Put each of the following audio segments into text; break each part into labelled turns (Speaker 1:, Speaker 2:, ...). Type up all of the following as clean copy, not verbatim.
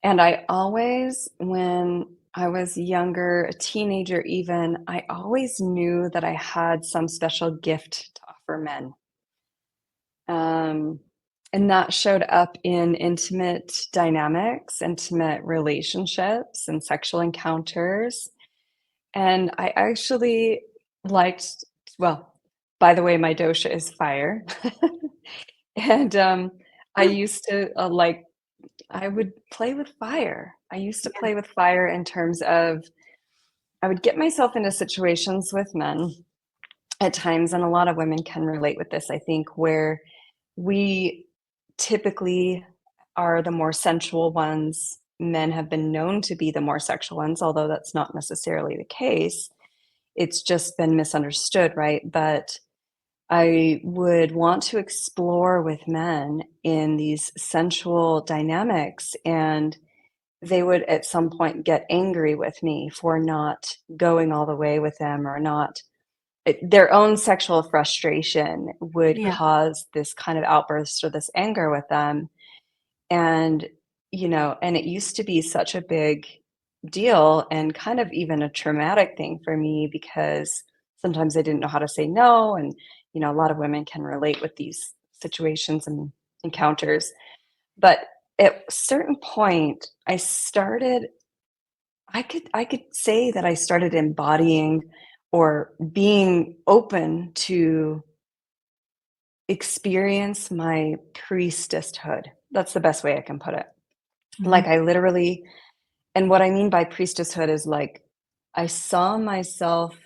Speaker 1: And I always, when I was younger, a teenager even, I always knew that I had some special gift to offer men. Um, and that showed up in intimate dynamics, intimate relationships, and sexual encounters. And I actually liked, well, by the way, my dosha is fire. And I
Speaker 2: Oh,
Speaker 1: used to I would play with fire. I used to
Speaker 2: yeah.
Speaker 1: play with fire in terms of I would get myself into situations with men at times, and a lot of women can relate with this, I think, where we typically are the more sensual ones. Men have been known to be the more sexual ones, although that's not necessarily the case. It's just been misunderstood, right? But I would want to explore with men in these sensual dynamics, and they would at some point get angry with me for not going all the way with them or not their own sexual frustration would
Speaker 2: Yeah.
Speaker 1: cause this kind of outburst or this anger with them. And, and it used to be such a big deal and kind of even a traumatic thing for me because sometimes I didn't know how to say no. And, a lot of women can relate with these situations and encounters. But at a certain point, I could say that I started embodying or being open to experience my priestesshood. That's the best way I can put it. Like,
Speaker 2: Mhm.
Speaker 1: I literally and what I mean by priestesshood is, like, I saw myself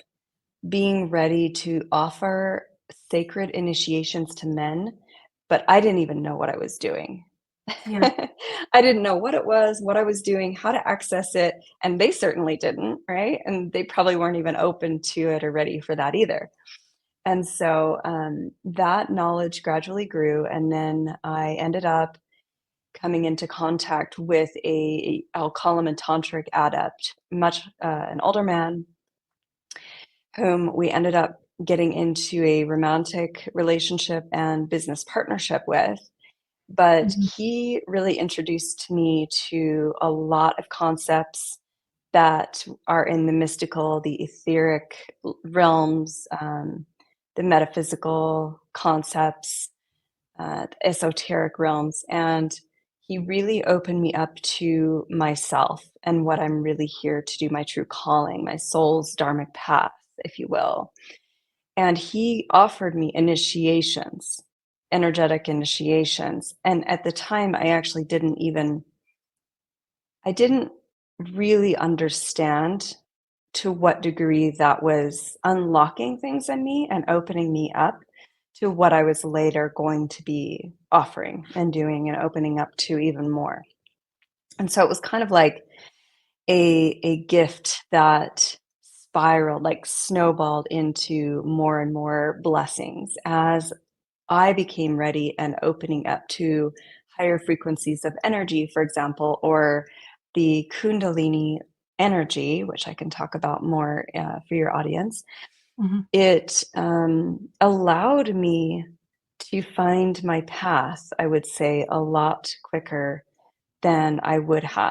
Speaker 1: being ready to offer sacred initiations to men, but I didn't even know what I was doing.
Speaker 2: Yeah.
Speaker 1: I didn't know what it was, what I was doing, how to access it, and they certainly didn't, right? And they probably weren't even open to it or ready for that either. And so, that knowledge gradually grew, and then I ended up coming into contact with I'll call him a tantric adept, an older man whom we ended up getting into a romantic relationship and business partnership with. But
Speaker 2: Mhm.
Speaker 1: he really introduced me to a lot of concepts that are in the mystical, the etheric realms, the metaphysical concepts, the esoteric realms. And he really opened me up to myself and what I'm really here to do, my true calling, my soul's dharmic path, if you will. And he offered me initiations, energetic initiations. And at the time, I didn't really understand to what degree that was unlocking things in me and opening me up to what I was later going to be offering and doing and opening up to even more. And so it was kind of like a gift that spiraled, like snowballed into more and more blessings as I became ready and opening up to higher frequencies of energy, for example, or the Kundalini energy, which I can talk about more for your audience.
Speaker 2: Mhm.
Speaker 1: It allowed me to find my path, I would say, a lot quicker than I would have